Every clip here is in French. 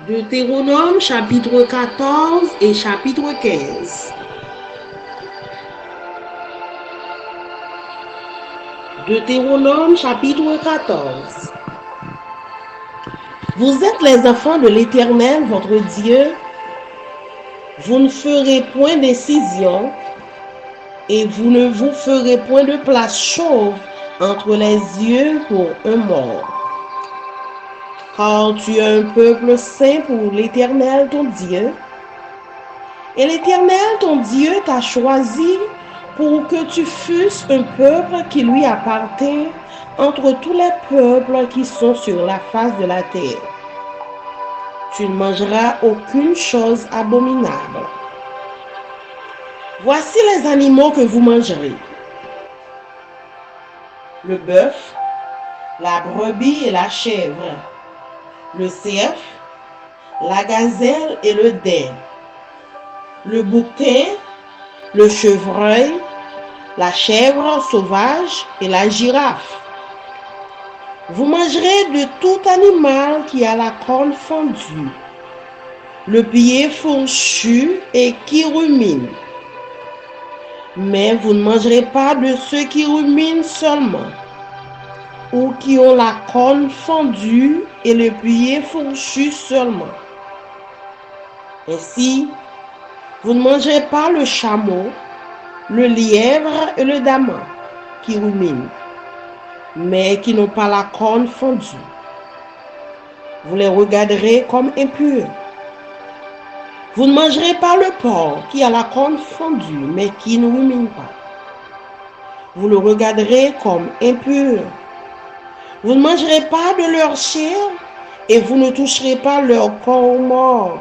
Deutéronome chapitre 14 et chapitre 15. Deutéronome chapitre 14. Vous êtes les enfants de l'Éternel, votre Dieu. Vous ne ferez point d'incision et vous ne vous ferez point de place chauve entre les yeux pour un mort. Car tu es un peuple saint pour l'Éternel ton Dieu. Et l'Éternel ton Dieu t'a choisi pour que tu fusses un peuple qui lui appartient entre tous les peuples qui sont sur la face de la terre. Tu ne mangeras aucune chose abominable. Voici les animaux que vous mangerez: le bœuf, la brebis et la chèvre, le cerf, la gazelle et le daim, le bouquetin, le chevreuil, la chèvre sauvage et la girafe. Vous mangerez de tout animal qui a la corne fendue, le pied fourchu et qui rumine. Mais vous ne mangerez pas de ceux qui ruminent seulement, ou qui ont la corne fendue et le pied fourchu seulement. Ainsi, vous ne mangerez pas le chameau, le lièvre et le daman qui ruminent, mais qui n'ont pas la corne fendue. Vous les regarderez comme impurs. Vous ne mangerez pas le porc qui a la corne fendue, mais qui ne rumine pas. Vous le regarderez comme impur. Vous ne mangerez pas de leur chair et vous ne toucherez pas leur corps mort.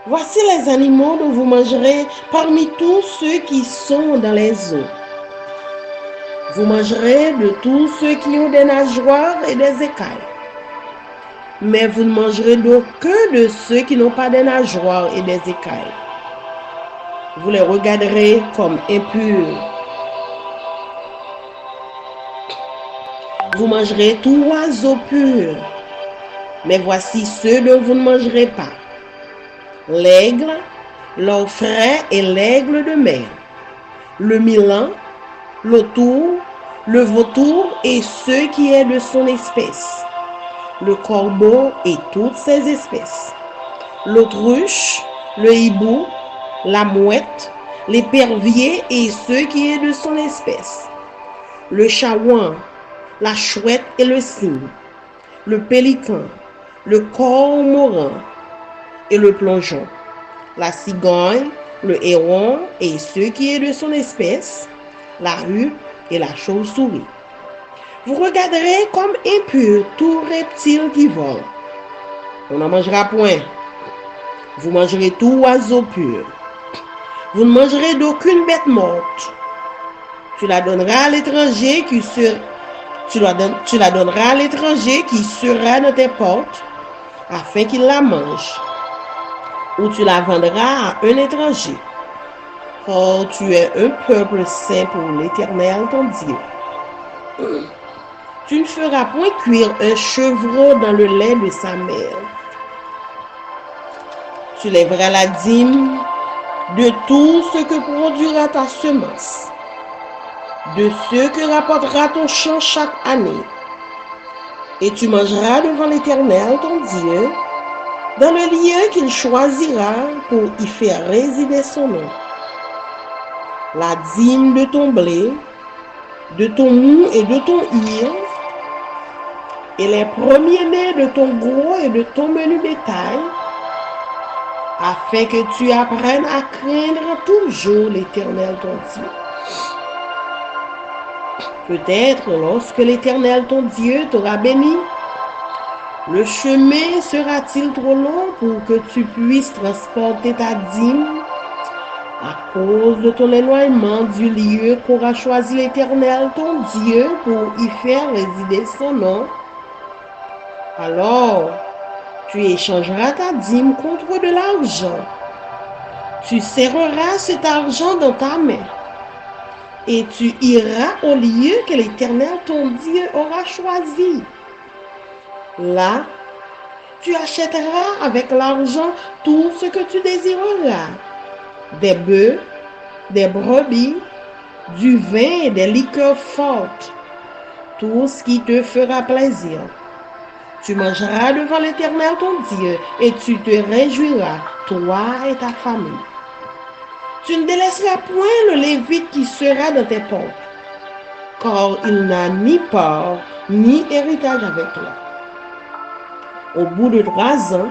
Voici les animaux dont vous mangerez parmi tous ceux qui sont dans les eaux. Vous mangerez de tous ceux qui ont des nageoires et des écailles. Mais vous ne mangerez d'aucun de ceux qui n'ont pas des nageoires et des écailles. Vous les regarderez comme impurs. Vous mangerez tout oiseau pur. Mais voici ceux dont vous ne mangerez pas: l'aigle, l'orfraie et l'aigle de mer, le milan, l'autour, le vautour et ce qui est de son espèce, le corbeau et toutes ses espèces, l'autruche, le hibou, la mouette, l'épervier et ce qui est de son espèce, le chaouan, la chouette et le cygne, le pélican, le cormoran et le plongeon, la cigogne, le héron et ce qui est de son espèce, la huppe et la chauve-souris. Vous regarderez comme impur tout reptile qui vole. On n'en mangera point. Vous mangerez tout oiseau pur. Vous ne mangerez d'aucune bête morte. Tu la donneras à l'étranger qui sera dans tes portes, afin qu'il la mange. Ou tu la vendras à un étranger. Car tu es un peuple saint pour l'Éternel ton Dieu. Tu ne feras point cuire un chevreau dans le lait de sa mère. Tu lèveras la dîme de tout ce que produira ta semence, de ce que rapportera ton champ chaque année. Et tu mangeras devant l'Éternel ton Dieu, dans le lieu qu'il choisira pour y faire résider son nom. La dîme de ton blé, de ton mou et de ton ir, et les premiers-nés de ton gros et de ton menu bétail, afin que tu apprennes à craindre toujours l'Éternel ton Dieu. Peut-être lorsque l'Éternel ton Dieu t'aura béni, le chemin sera-t-il trop long pour que tu puisses transporter ta dîme à cause de ton éloignement du lieu qu'aura choisi l'Éternel ton Dieu pour y faire résider son nom? Alors, tu échangeras ta dîme contre de l'argent. Tu serreras cet argent dans ta main et tu iras au lieu que l'Éternel ton Dieu aura choisi. Là, Tu achèteras avec l'argent tout ce que tu désireras, des bœufs, des brebis, du vin et des liqueurs fortes, tout ce qui te fera plaisir. Tu mangeras devant l'Éternel ton Dieu et tu te réjouiras, toi et ta famille. Tu ne délaisseras point le Lévite qui sera dans tes portes, car il n'a ni part ni héritage avec toi. Au bout de 3 ans,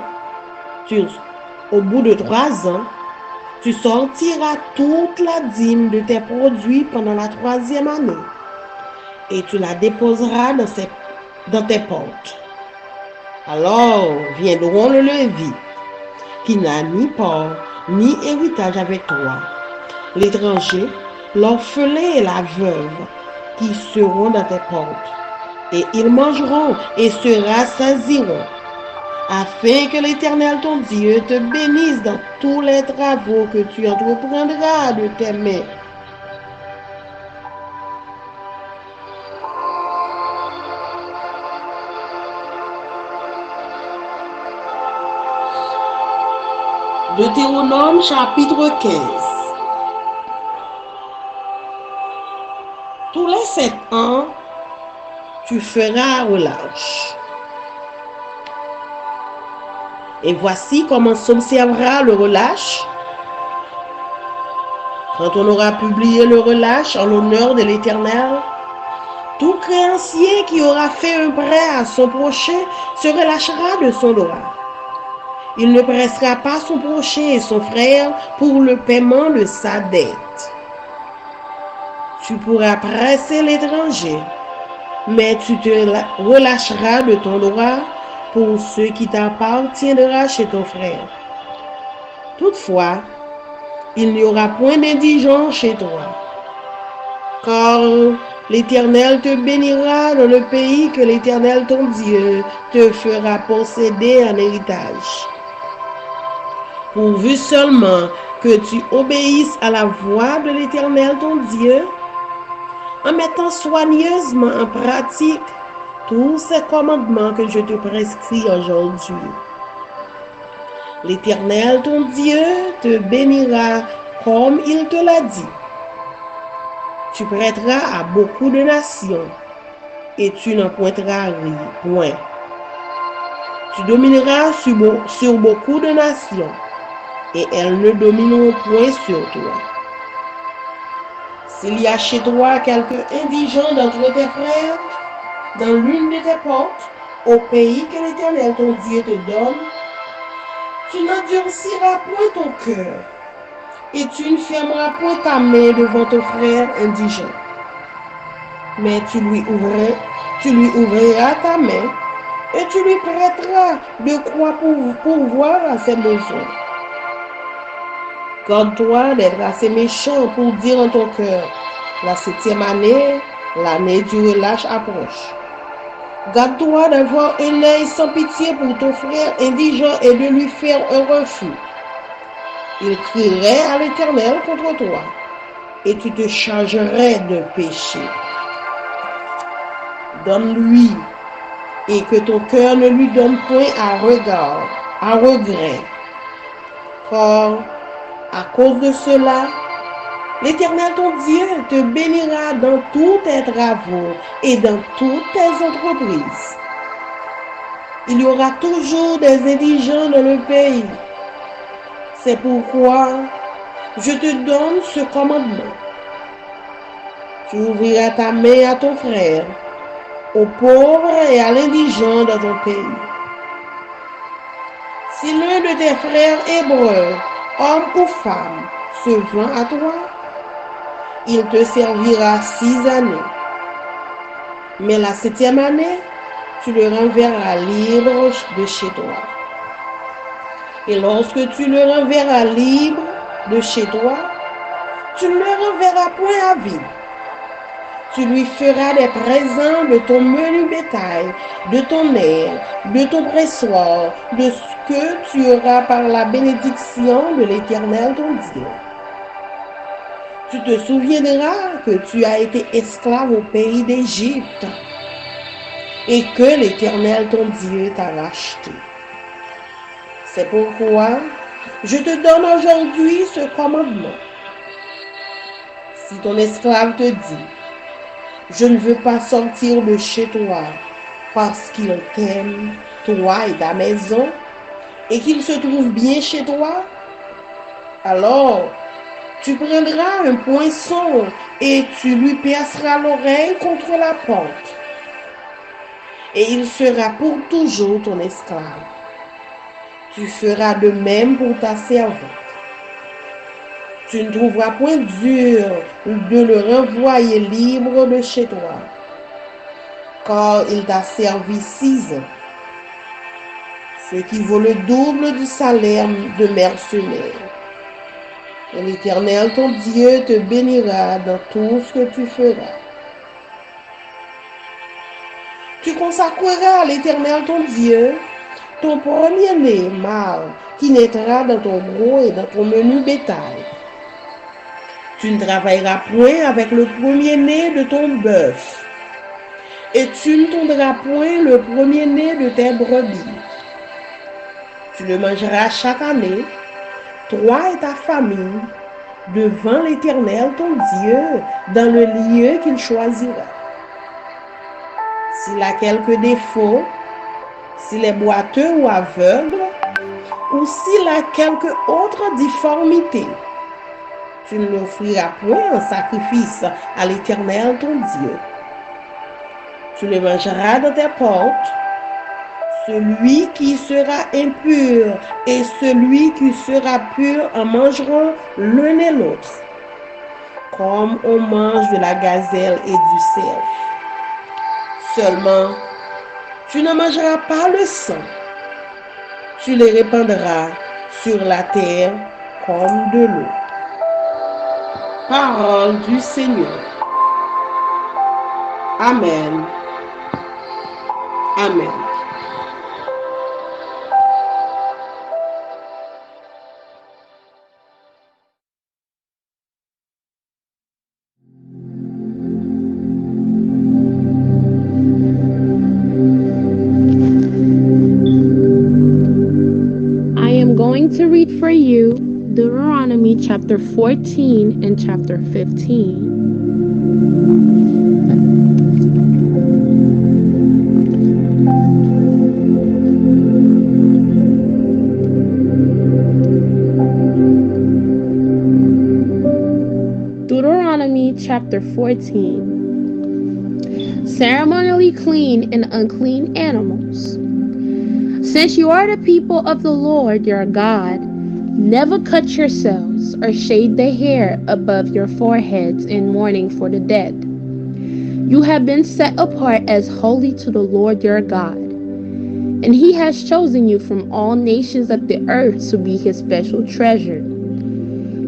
tu sortiras toute la dîme de tes produits pendant la 3e année et tu la déposeras dans tes portes. Alors viendront le Lévite, qui n'a ni part ni héritage avec toi, l'étranger, l'orphelin et la veuve, qui seront dans tes portes, et ils mangeront et se rassasieront, afin que l'Éternel ton Dieu te bénisse dans tous les travaux que tu entreprendras de tes mains. Deutéronome chapitre 15. Tous les 7 ans, tu feras relâche. Et voici comment s'observera le relâche. Quand on aura publié le relâche en l'honneur de l'Éternel, tout créancier qui aura fait un prêt à son prochain se relâchera de son droit. Il ne pressera pas son prochain et son frère pour le paiement de sa dette. Tu pourras presser l'étranger, mais tu te relâcheras de ton droit pour ce qui t'appartiendra chez ton frère. Toutefois, il n'y aura point d'indigent chez toi, car l'Éternel te bénira dans le pays que l'Éternel ton Dieu te fera posséder en héritage. Pourvu seulement que tu obéisses à la voix de l'Éternel ton Dieu, en mettant soigneusement en pratique tous ces commandements que je te prescris aujourd'hui. L'Éternel ton Dieu te bénira comme il te l'a dit. Tu prêteras à beaucoup de nations et tu n'en pointeras point. Tu domineras sur beaucoup de nations et elles ne domineront point sur toi. S'il y a chez toi quelque indigent d'entre tes frères, dans l'une de tes portes, au pays que l'Éternel ton Dieu te donne, tu n'endurciras point ton cœur, et tu ne fermeras point ta main devant ton frère indigent. Mais tu lui ouvriras ta main, et tu lui prêteras de quoi pourvoir à ses besoins. Garde-toi d'être assez méchant pour dire en ton cœur, la 7e année, l'année du relâche approche. Garde-toi d'avoir un œil sans pitié pour ton frère indigent et de lui faire un refus. Il crierait à l'Éternel contre toi, et tu te chargerais de péché. Donne-lui, et que ton cœur ne lui donne point à regret. Car, à cause de cela, l'Éternel ton Dieu te bénira dans tous tes travaux et dans toutes tes entreprises. Il y aura toujours des indigents dans le pays. C'est pourquoi je te donne ce commandement. Tu ouvriras ta main à ton frère, aux pauvres et à l'indigent dans ton pays. Si l'un de tes frères hébreux, homme ou femme, se vend à toi, il te servira 6 années. Mais la 7e année, tu le renverras libre de chez toi. Et lorsque tu le renverras libre de chez toi, tu ne le renverras point à vide. Tu lui feras des présents de ton menu bétail, de ton air, de ton pressoir, de ce que tu auras par la bénédiction de l'Éternel ton Dieu. Tu te souviendras que tu as été esclave au pays d'Égypte et que l'Éternel ton Dieu t'a racheté. C'est pourquoi je te donne aujourd'hui ce commandement. Si ton esclave te dit, je ne veux pas sortir de chez toi parce qu'il t'aime, toi et ta maison, et qu'il se trouve bien chez toi, alors tu prendras un poinçon et tu lui perceras l'oreille contre la porte. Et il sera pour toujours ton esclave. Tu feras de même pour ta servante. Tu ne trouveras point dur de le renvoyer libre de chez toi, car il t'a servi 6 ans, ce qui vaut le double du salaire de mercenaire. Et l'Éternel, ton Dieu, te bénira dans tout ce que tu feras. Tu consacreras à l'Éternel, ton Dieu, ton premier-né mâle qui naîtra dans ton gros et dans ton menu bétail. Tu ne travailleras point avec le premier-né de ton bœuf, et tu ne tondras point le premier-né de tes brebis. Tu le mangeras chaque année, toi et ta famille, devant l'Éternel ton Dieu, dans le lieu qu'il choisira. S'il a quelque défaut, s'il est boiteux ou aveugle, ou s'il a quelque autre difformité, tu ne l'offriras point en sacrifice à l'Éternel ton Dieu. Tu le mangeras dans tes portes. Celui qui sera impur et celui qui sera pur en mangeront l'un et l'autre, comme on mange de la gazelle et du cerf. Seulement, tu ne mangeras pas le sang. Tu le répandras sur la terre comme de l'eau. Parole du Seigneur. Amen. Amen. I am going to read for you Deuteronomy chapter 14 and chapter 15. Deuteronomy chapter 14. Ceremonially clean and unclean animals. Since you are the people of the Lord your God, never cut yourselves or shave the hair above your foreheads in mourning for the dead. You have been set apart as holy to the Lord your God, and he has chosen you from all nations of the earth to be his special treasure.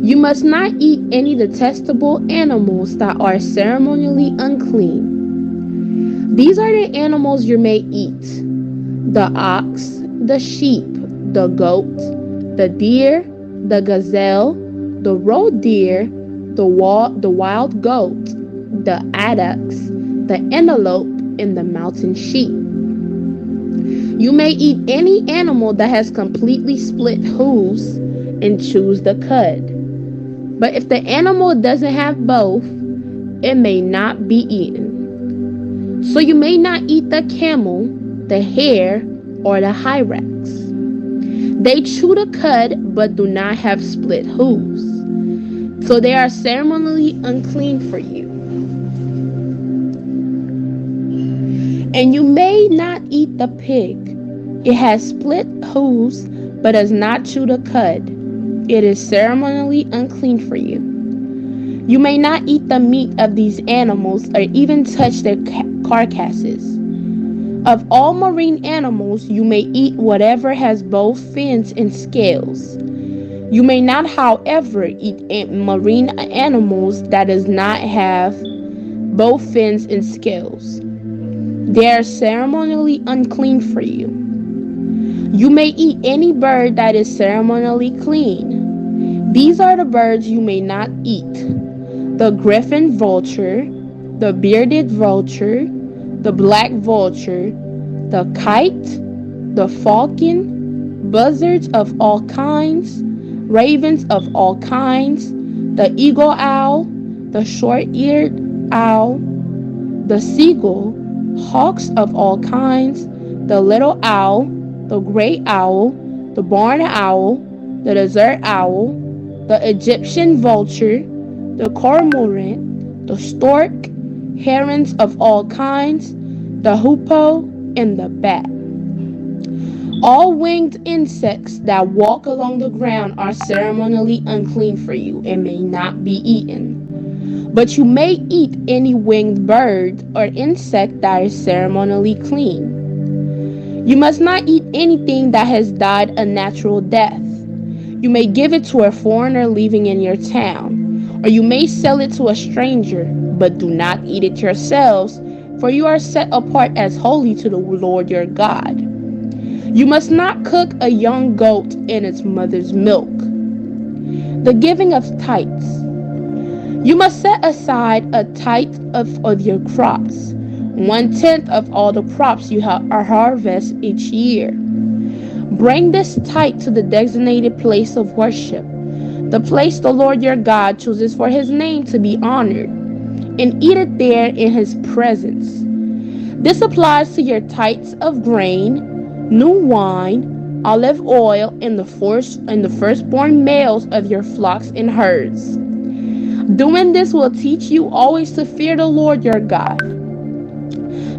You must not eat any detestable animals that are ceremonially unclean. These are the animals you may eat: the ox, the sheep, the goat, the deer, the gazelle, the roe deer, the wild goat, the addax, the antelope, and the mountain sheep. You may eat any animal that has completely split hooves and chews the cud. But if the animal doesn't have both, it may not be eaten. So you may not eat the camel, the hare, or the hyrax. They chew the cud but do not have split hooves, so they are ceremonially unclean for you. And you may not eat the pig. It has split hooves but does not chew the cud. It is ceremonially unclean for you. You may not eat the meat of these animals or even touch their carcasses. Of all marine animals, you may eat whatever has both fins and scales. You may not, however, eat marine animals that does not have both fins and scales. They are ceremonially unclean for you. You may eat any bird that is ceremonially clean. These are the birds you may not eat: the griffin vulture, the bearded vulture, the black vulture, the kite, the falcon, buzzards of all kinds, ravens of all kinds, the eagle owl, the short-eared owl, the seagull, hawks of all kinds, the little owl, the gray owl, the barn owl, the desert owl, the Egyptian vulture, the cormorant, the stork, herons of all kinds, the hoopoe, and the bat. All winged insects that walk along the ground are ceremonially unclean for you and may not be eaten. But you may eat any winged bird or insect that is ceremonially clean. You must not eat anything that has died a natural death. You may give it to a foreigner living in your town, or you may sell it to a stranger, but do not eat it yourselves, for you are set apart as holy to the Lord your God. You must not cook a young goat in its mother's milk. The giving of tithes. You must set aside a tithe of your crops, 1/10 of all the crops you harvest each year. Bring this tithe to the designated place of worship, the place the Lord your God chooses for his name to be honored, and eat it there in his presence. This applies to your tithes of grain, new wine, olive oil, and the firstborn males of your flocks and herds. Doing this will teach you always to fear the Lord your God.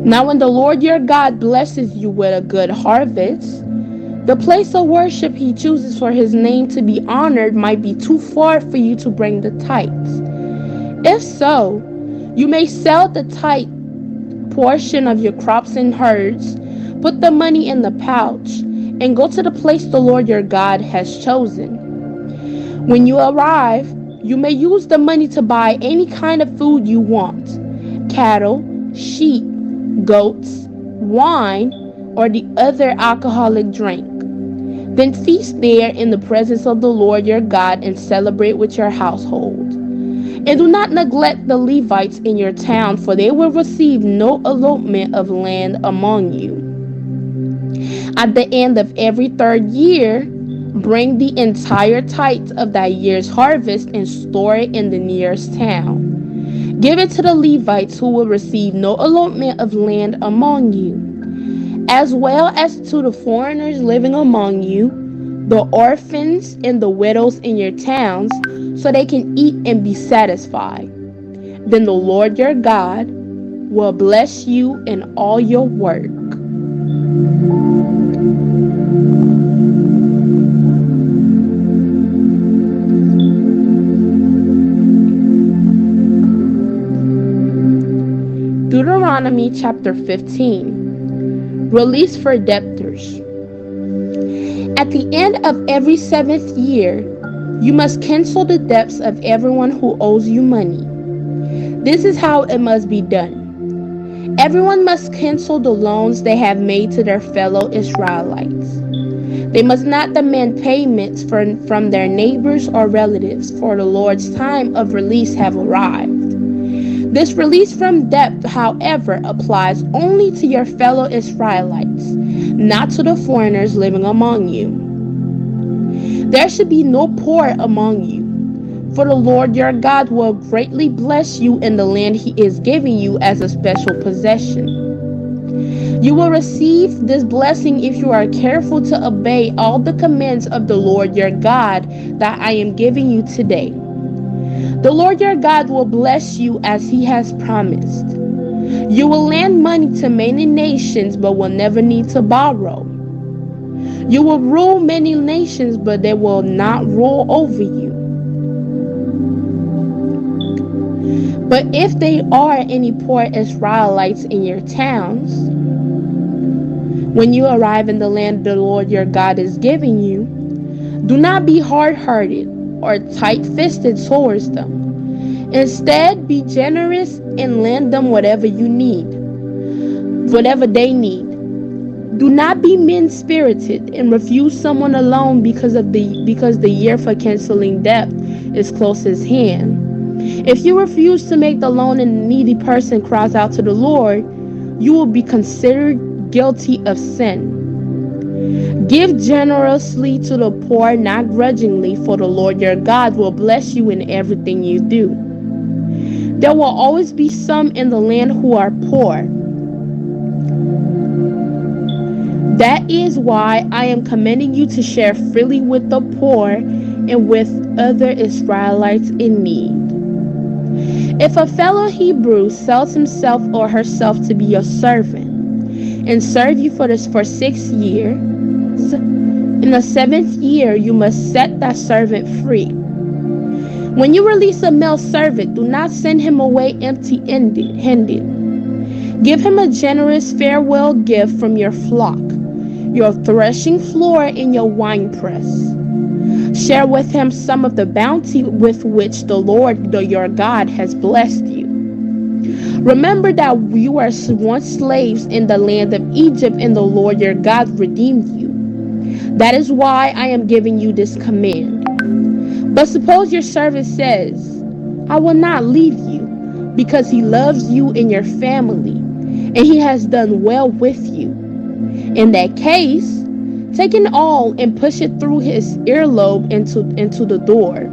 Now when the Lord your God blesses you with a good harvest, the place of worship he chooses for his name to be honored might be too far for you to bring the tithes. If so, you may sell the tithe portion of your crops and herds, put the money in the pouch, and go to the place the Lord your God has chosen. When you arrive, you may use the money to buy any kind of food you want: cattle, sheep, goats, wine, or the other alcoholic drink. Then feast there in the presence of the Lord your God and celebrate with your household. And do not neglect the Levites in your town, for they will receive no allotment of land among you. At the end of every 3rd year, bring the entire tithe of that year's harvest and store it in the nearest town. Give it to the Levites, who will receive no allotment of land among you, as well as to the foreigners living among you, the orphans and the widows in your towns, so they can eat and be satisfied. Then the Lord your God will bless you in all your work. Deuteronomy chapter 15. Release for debtors. At the end of every 7th year, you must cancel the debts of everyone who owes you money. This is how it must be done. Everyone must cancel the loans they have made to their fellow Israelites. They must not demand payments from their neighbors or relatives, for the Lord's time of release have arrived. This release from debt, however, applies only to your fellow Israelites, not to the foreigners living among you. There should be no poor among you, for the Lord your God will greatly bless you in the land he is giving you as a special possession. You will receive this blessing if you are careful to obey all the commands of the Lord your God that I am giving you today. The Lord your God will bless you as he has promised. You will lend money to many nations, but will never need to borrow. You will rule many nations, but they will not rule over you. But if there are any poor Israelites in your towns, when you arrive in the land the Lord your God is giving you, do not be hard-hearted or tight-fisted towards them. Instead, be generous and lend them whatever they need. Do not be mean-spirited and refuse someone a loan because the year for canceling debt is close at hand. If you refuse to make the loan and the needy person cries out to the Lord, you will be considered guilty of sin. Give generously to the poor, not grudgingly, for the Lord your God will bless you in everything you do. There will always be some in the land who are poor. That is why I am commanding you to share freely with the poor and with other Israelites in need. If a fellow Hebrew sells himself or herself to be your servant and serve you for 6 years, in the 7th year you must set that servant free. When you release a male servant, do not send him away empty-handed. Give him a generous farewell gift from your flock, your threshing floor, and your winepress. Share with him some of the bounty with which the Lord your God has blessed you. Remember that you were once slaves in the land of Egypt, and the Lord your God redeemed you. That is why I am giving you this command. But suppose your servant says, I will not leave you, because he loves you and your family, and he has done well with you. In that case, take an awl and push it through his earlobe into the door.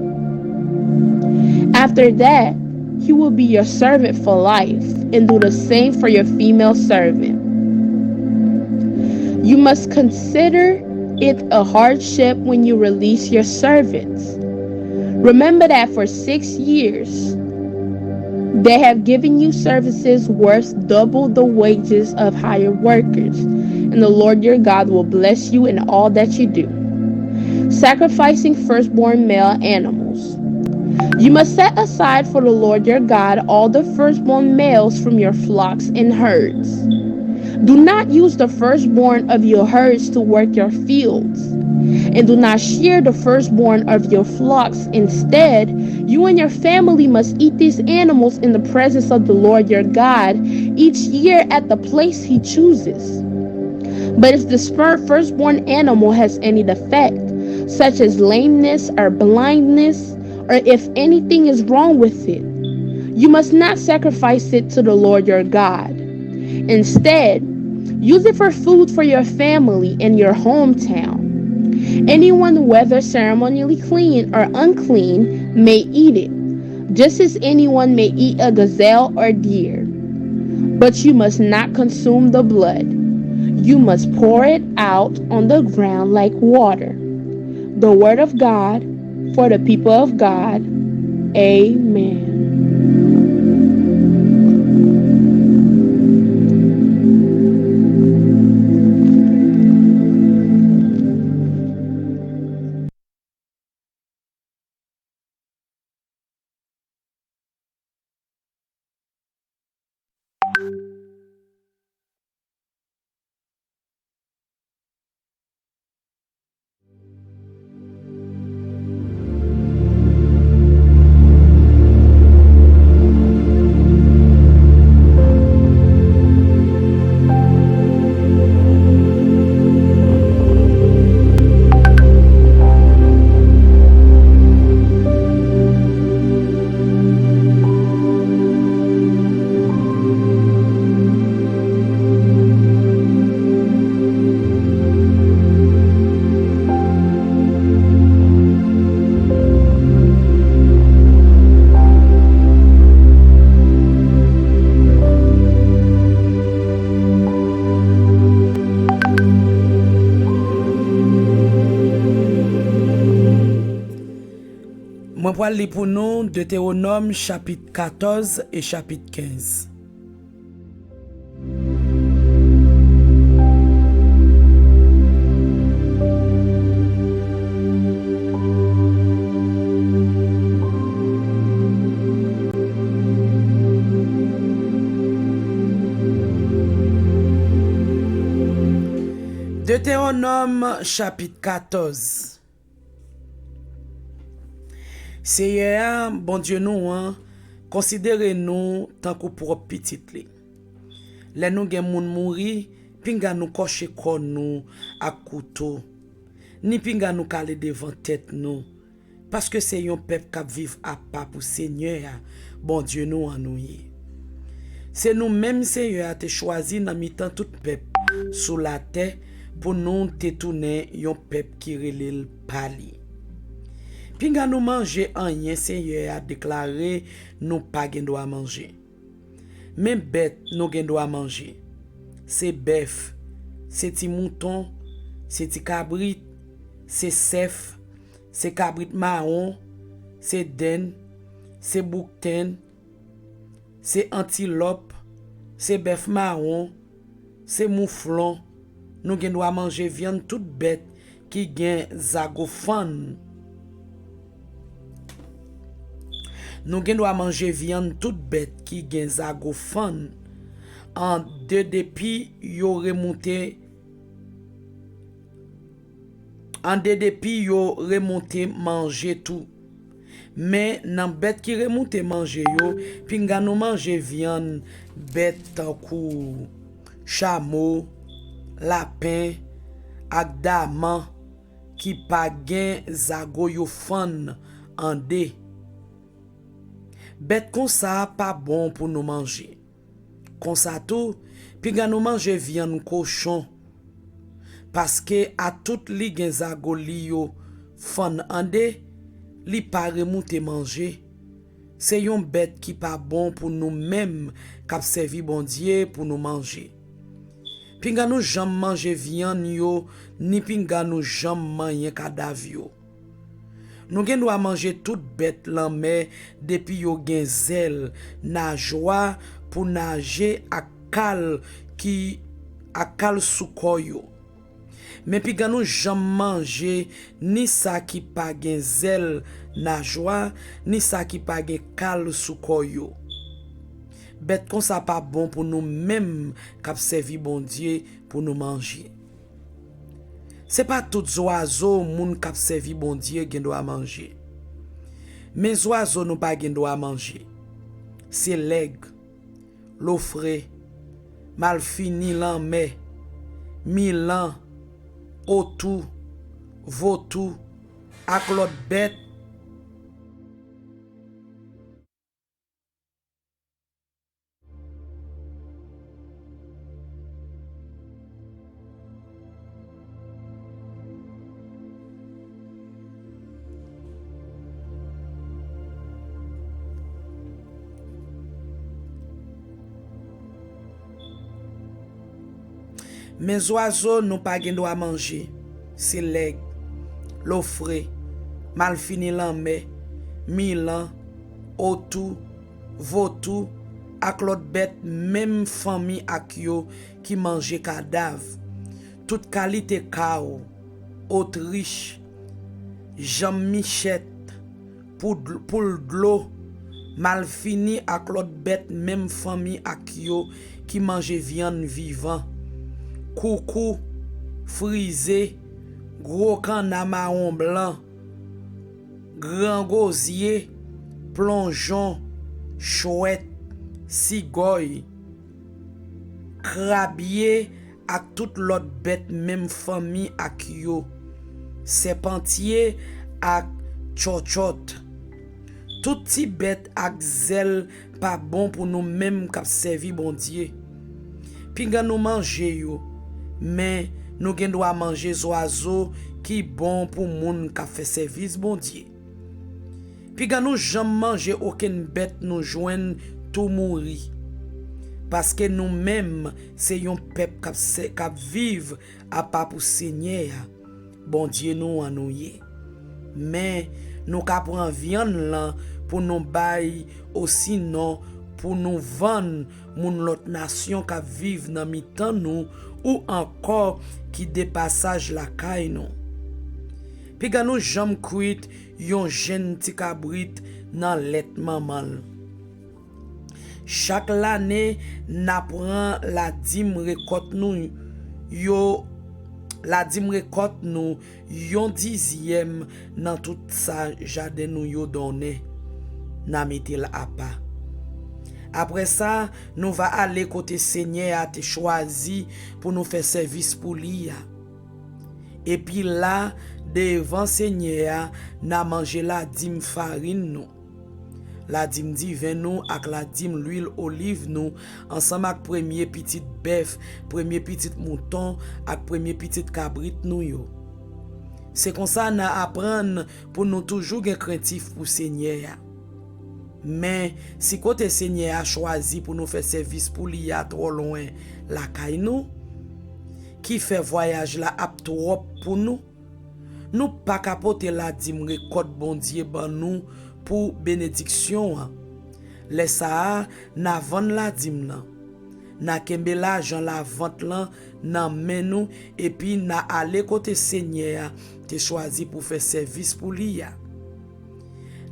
After that, he will be your servant for life, and do the same for your female servant. You must consider it a hardship when you release your servants. Remember that for 6 years, they have given you services worth double the wages of hired workers, and the Lord your God will bless you in all that you do. Sacrificing firstborn male animals. You must set aside for the Lord your God all the firstborn males from your flocks and herds. Do not use the firstborn of your herds to work your fields, and do not shear the firstborn of your flocks. Instead, you and your family must eat these animals in the presence of the Lord your God each year at the place he chooses. But if the firstborn animal has any defect, such as lameness or blindness, or if anything is wrong with it, you must not sacrifice it to the Lord your God. Instead, use it for food for your family in your hometown. Anyone, whether ceremonially clean or unclean, may eat it, just as anyone may eat a gazelle or deer. But you must not consume the blood. You must pour it out on the ground like water. The word of God for the people of God. Amen. Moi pour lire pour nous Deutéronome chapitre 14 et chapitre 15. Deutéronome chapitre 14. Seigneur, bon Dieu nous, considérez nous tant que propre petit li. Les nous gen moun mouri, pinga nous cocher kon nous à couteau. Ni pinga nous caler devant tête nous. Parce que c'est un peuple qui vivre à pas pour Seigneur, bon Dieu nous en nous. C'est nous même Seigneur te choisi dans mi-temps tout peuple sous la terre pour nous te tourner yon peuple qui relève pali. Puis nous manger rien, Seigneur a déclaré nous pas gen droit manger. Même bête nous gen droit manger. C'est bœuf, c'est ti mouton, c'est ti cabrit, c'est sef, c'est cabrit marron, c'est den, c'est bouquetin, c'est antilope, c'est bœuf marron, c'est mouflon. Nous gen droit manger viande toute bête qui gen zagophone. Nous gen doit manger viande toute bête qui gen zagophone. En deux depuis yo remonté manger tout. Mais nan bête qui remonte manger yo, pinga nous manger viande bête tankou chameau, lapin, ak daman qui pa gen zagophone en de. Bête comme ça pas bon pour nous manger. Comme ça tout, puis nous manger viande cochon. Parce que à toute li gen zago li yo fan ande, li pa remonte manger. C'est yon bête qui pas bon pour nous même k'ap servi bon Dieu pour nous manger. Pinga nous jam manger viande yo, ni pinga nous jam manye cadavre yo. Nous gen doit manger toute bête l'anme depuis yo gen zèle nageoire pour nager à cal sous koyo. Mais puis gan nous jam manger ni ça qui pa gen zèle nageoire ni ça qui pa gen cal sous koyo. Bête comme ça pas bon pour nous même k'ap servi bon Dieu pour nous manger. C'est pas tous oiseaux moun k'ap servi bon Dieu gen doit manger. Mais oiseaux nous pas gen doit manger. C'est l'aigle, l'ofré, malfini l'anme, milan, otou, vautou, ak l'autre bête. Mais oiseaux nous pas gen doit manger. C'est l'aigle, l'ofré, malfini l'anme, milan, otou, vautou, ak l'autre bête même famille ak yo qui mange cadavre. Toute qualité kao, Autriche, Jean-Michette, poule d'eau, malfini ak l'autre bête même famille ak yo qui mange viande vivant. Coucou, frisé, gros canard marron blanc, grand gosier, plongeon, chouette, cigogne, crabier ak toute l'autre bête même famille ak yo, serpentier ak chochot. Tout ti bête ak zèle pas bon pour nous même k'ap servi bon Dieu. Pinga nous manger yo. Mais nous gen doit manger oiseaux qui bon pour moun ka fait service bon Dieu. Puis quand nous jamais manger aucune bête nous joindre tout mourir. Parce que nous-mêmes c'est un peuple qui vive à pas pour Seigneur. Bon Dieu nous en nous. Mais nous ka prend viande là pour nous bailler aussi non pour nous vendre moun l'autre nation qui vive dans mi-temps nous ou encore qui dépassage la caille nous. Puis quand nous jam cuit yon jeune ti cabrit dans let maman. Chaque année n'apprend la dîme récolte nous yon dixième dans tout ça jardin nous yo donné n'a mette la à pas. Après ça, nous va aller côté Seigneur a te choisi pour nous faire service pour lui. Et puis là, devant Seigneur, n'a mangé la dîme farine nous. la dîme divin nous avec la dîme l'huile olive nous ensemble avec premier petit bœuf, premier petit mouton avec premier petit cabrit nous yo. C'est comme ça n'a apprendre pour nous toujours gen craintif pour Seigneur. Mais si côté Seigneur a choisi pour nous faire service pour lui à trop loin la caille nous qui fait voyage là ap trop pour nous pas capoter la dîme récolte bon Dieu ban nous pour bénédiction. Les ça na vendre la dîme là. Na kembe l'argent la vente là nan men nous et puis na aller côté Seigneur te choisi pour faire service pour lui.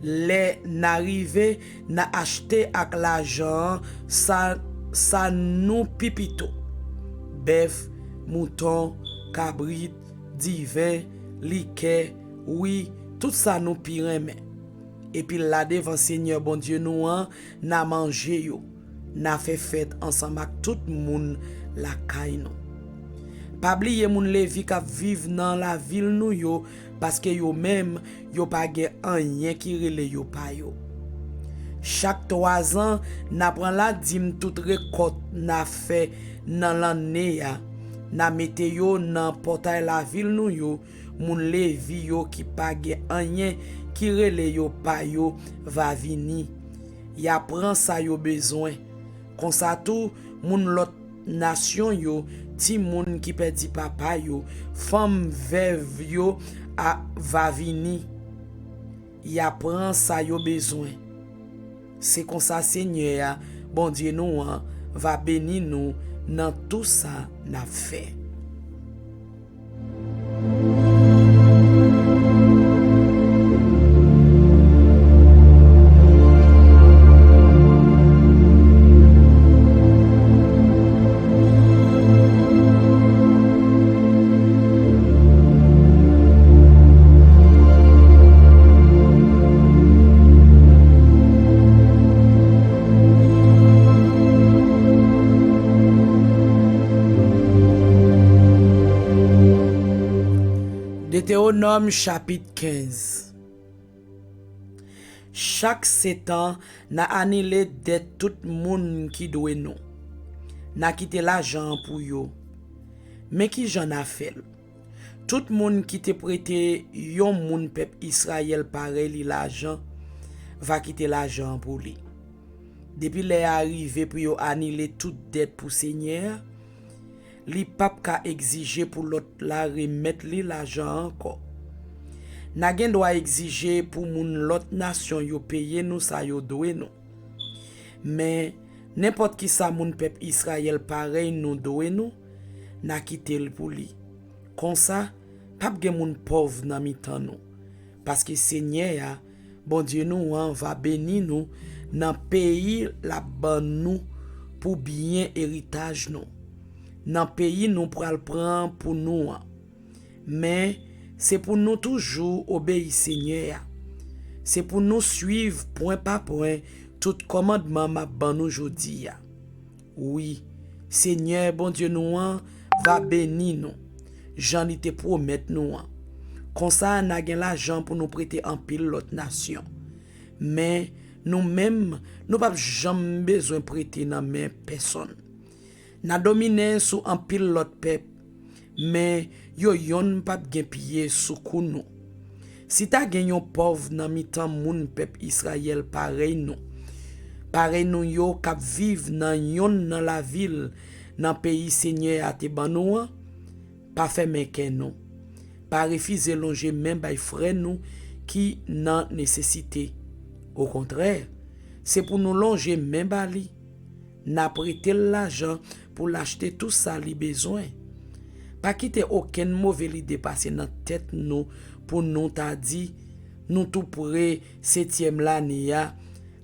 Les n'arriver n'a acheter avec l'argent ça nous pipito bœuf mouton cabrit divin liqueur oui tout ça nous pirem et puis là devant Seigneur bon Dieu nous n'a mangé yo n'a fait fête ensemble avec tout monde la caille nous pas oublier moun Lévi qui vivent dans la ville nous yo parce que yo même yo pas gen rien qui relè yo pa yo. Chaque 3 ans n'a prend la dîme toute récolte n'a fait dans l'année ya n'a mette yo dans portail la ville nous yo moun Lévi yo qui pas gen rien qui relè yo pa yo va venir ya prend ça yo besoin comme ça tout moun l'autre nation yo ti moun qui perdi papa yo femme veuve yo va venir y apprend ça yo besoin c'est comme ça Seigneur bon Dieu nous va bénir nous dans tout ça n'a fait. Deutéronome chapitre 15. Chaque 7 ans, n'a annulé dette tout moun qui doit nous. N'a quitté l'argent pour yo. Mais qui j'en a fait? Tout moun qui te prêté yon moun peuple Israël pareil l'argent va quitter l'argent pour lui. Depuis les arrivé pour yo annuler toute dette pour Seigneur, li pap ka exiger pour l'autre la remettre li l'argent encore. N'a gen doit exiger pour moun l'autre nation yo payer nous ça yo doit nous. Mais n'importe qui sa moun peuple Israël pareil nous doit nous n'a quitté pour lui. Comme ça, pap gen moun pauvre nan mitan nous. Parce que Seigneur bon Dieu nous va bénir nous dans pays la ban nous pour bien héritage nous. Dans pays nous pral prendre pour nous. Mais c'est pour nous toujours obéir Seigneur. C'est pour nous suivre point par point tout commandement m'a ban nous aujourd'hui. Oui, Seigneur bon Dieu nous va bénir nous. J'en te promet nous. Comme ça n'a gen l'argent pour nous prêter en pile l'autre nation. Mais nous-mêmes nous pas jamais besoin prêter dans main personne. N'a dominé sous un pile l'autre peuple, mais yo yon pas gen pied sous kou nous. Si ta gen yon pauvre nan mitan moun peuple Israël pareil nous yo kap vive nan yon nan la ville nan pays Seigneur a te ban nou, pas fait menken nous, pas refuser longer même bay frère nous qui nan nécessité. Au contraire, c'est pour nous longer même bali, n'a prêté l'argent pour l'acheter tout ça li besoin. Pas quitter aucune mauvaise idée passer dans tête nous pour nous t'a dit nous tout près 7e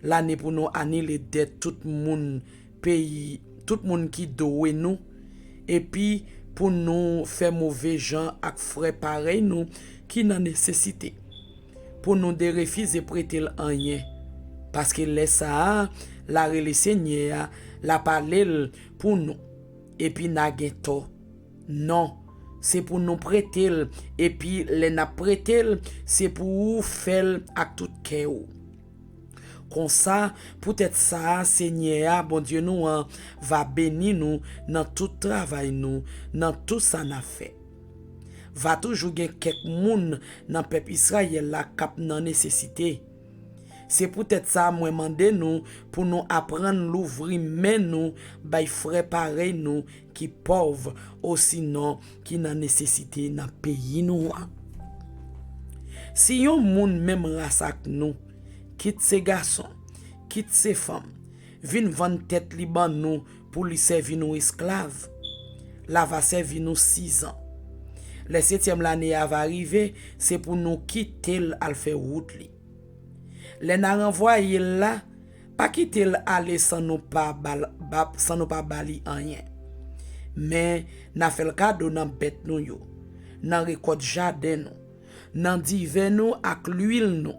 l'année pour nous annuler dette tout monde pays tout monde qui doit nous et puis pour nous faire mauvais gens avec frère pareil nous qui n'a nécessité pour nous de refuser prêter rien parce que laisse ça la le Seigneur la parler pour nous et puis n'a ghetto non c'est pour nous prêter et puis les n'a prêter c'est pour faire avec tout cœur Comme ça, peut-être ça, Seigneur, bon Dieu, nous, va bénir nous dans tout travail, nous, dans tout ça n'a fait. Va toujours gen quelques moun dans le peuple Israël la cap nan nécessité. C'est peut-être ça, moi, mandé nous, pour nous apprendre l'ouvrir, mais nous, bay frère pareil nous, qui pauvres, aussi non, qui nan nécessité dans pays nous. Si yon moun même race ak nous, quitte ses garçons, quitte ses femmes, vin vendre tête li ban nous pour lui servir nous esclaves, la va servir nous 6 ans. Le 7e l'année va arriver, c'est pour nous quitter al faire route li. Les n'a renvoyé là, pas quitter aller sans nous pas bali rien. Mais n'a fait le cadeau dans bête nous yo, dans récolte jardin nous, dans divers nous ak l'huile nous,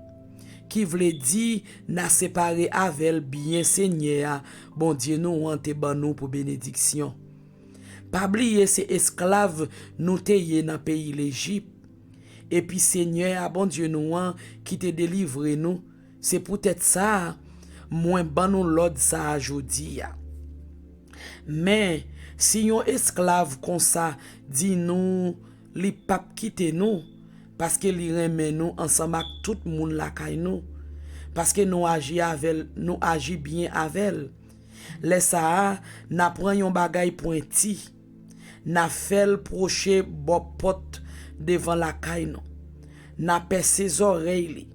qui voulait dire n'a séparé avec bien Seigneur, bon Dieu nous ante ban nous pour bénédiction. Pas oublier ces esclaves nous teye dans pays l'Égypte. Et puis Seigneur, bon Dieu nous qui te délivré nous, c'est peut-être ça moins ban nous l'ordre ça aujourd'hui. Mais si un esclave comme ça dit nous li pape quitter nous parce que li remet nous ensemble avec tout le monde la kay nous parce que nous agit bien avec les ça n'a prend yon bagay pointi n'a fait le proche bopot devant la kay nous n'a percé ses oreilles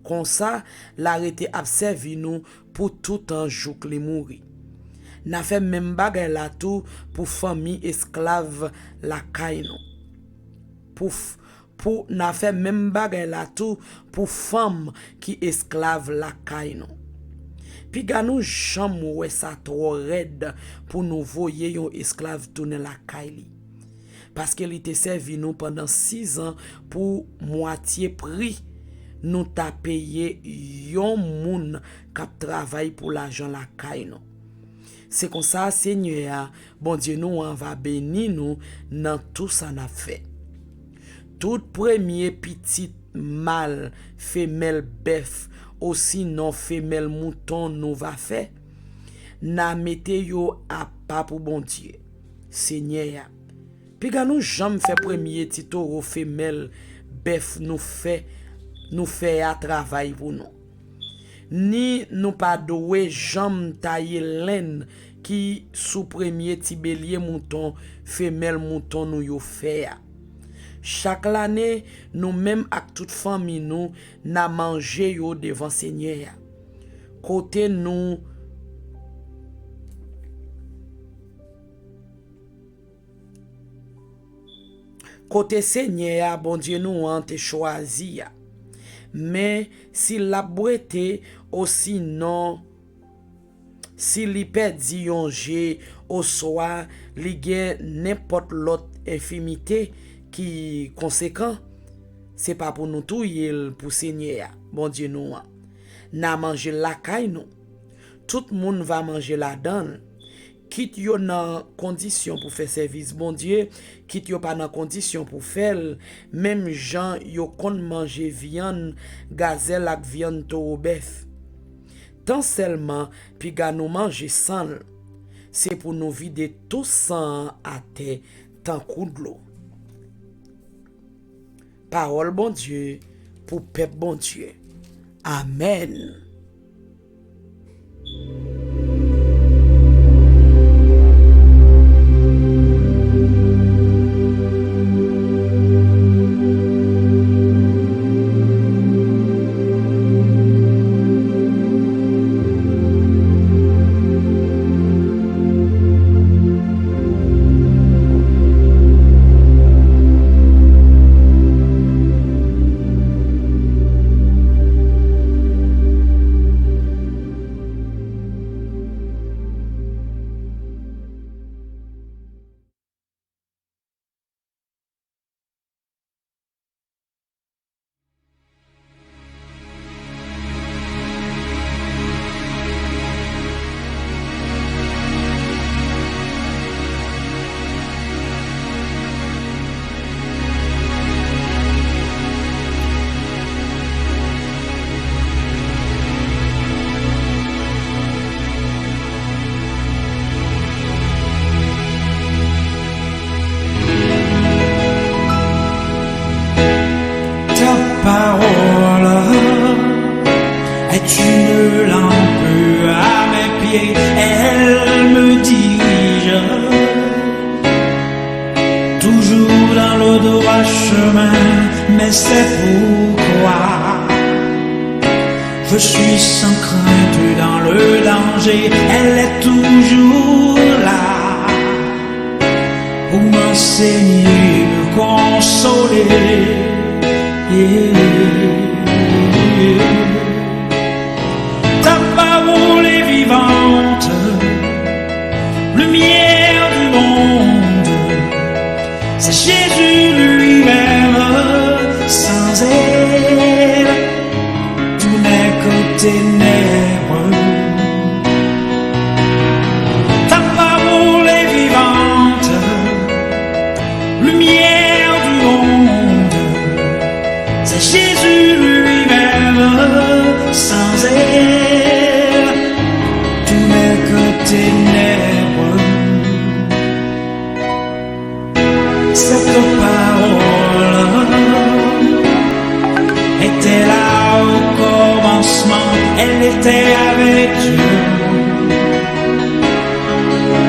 comme ça l'arrêté observe nous pour tout un jour li mourir. N'a fait même bagay la tout pour famille esclave la kay nous. Pour n'a fait même bagay la tout pour femme qui esclave la kay nous. Puis ga nous jam ouais ça trop raide pour nous voyer yon esclave tourner la kay li. Parce qu'il était servi nous pendant 6 ans pour moitié prix. Nous t'a payé yon moun k'ap travail pour l'argent la kay nous. C'est comme ça, Seigneur, bon Dieu, nous on va bénir nous dans tout ça n'a fait. Tout premier petit mâle, femelle bœuf, aussi non femelle mouton nous va faire. N'a mette yo à pas pour bon Dieu. Seigneur. Puis quand nous jamais fait premier petit taureau femelle bœuf nous fait à travail pour nous. Ni nous pas doué jambe tailler laine qui sous premier ti bélier mouton femelle mouton nous yo fait. Chaque année nous même avec toute famille nous n'a mangé yo devant Seigneur. Côté nous côté Seigneur bon Dieu nous a te choisi. Mais si la boité aussi non si li perdit yon jeu au soir li gen n'importe l'autre infimité qui conséquent c'est pas pour nous tout pour Seigneur bon Dieu nous n'a manger la caille nous tout le monde va manger la donne quitte yo dans condition pour faire service bon Dieu quitte yo pas dans condition pour faire même gens yo kon manger viande gazelle ak viande taureau bœuf tant seulement puis ga nous manger sang c'est pour nous vider tout sang à terre tant coup de l'eau parole bon Dieu pour peuple bon Dieu amen. une lampe à mes pieds, elle me dirige toujours dans le droit chemin, mais c'est pourquoi je suis sans crainte dans le danger, elle est toujours là pour m'enseigner, me consoler. Ta parole est vivante, lumière du monde, c'est Jésus lui-même, sans elle, tout n'est que ténèbres. Ta parole est vivante, lumière du monde, c'est Jésus lui-même, sans elle, tout n'est que ténèbres. Cette parole était là au commencement, elle était avec Dieu.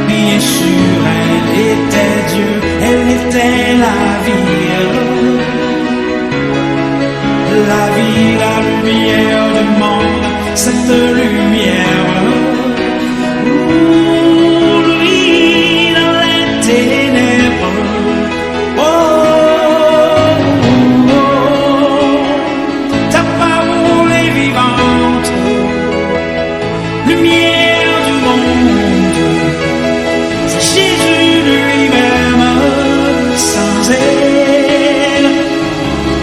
Bien sûr, elle était Dieu, elle était la vie, la lumière du monde, cette lumière brille dans les ténèbres. Ta parole est vivante, lumière du monde, c'est Jésus lui-même, sans elle,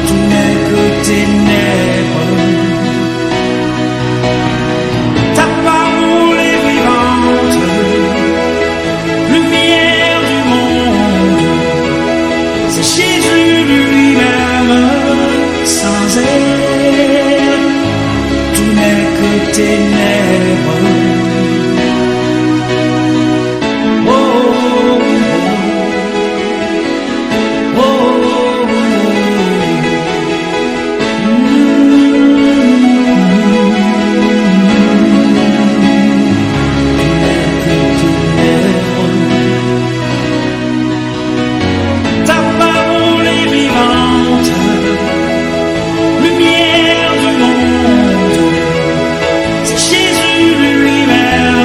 tout n'est que ténèbres. Ta parole est vivante, lumière du monde, c'est Jésus lui-même, sans elle, tout n'est que ténèbres. Ta parole est vivante, lumière du monde, c'est Jésus lui-même,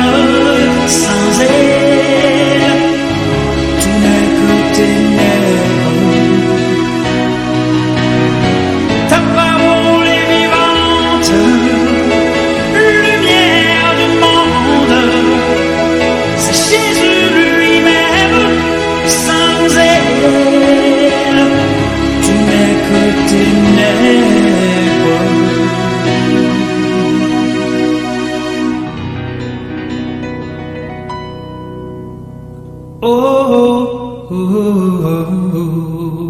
sans elle, tout n'est que ténèbres. Ta parole est vivante, lumière du monde, c'est Jésus lui-même, sans elle, tout n'est que ténèbres. Oh, oh, oh, oh.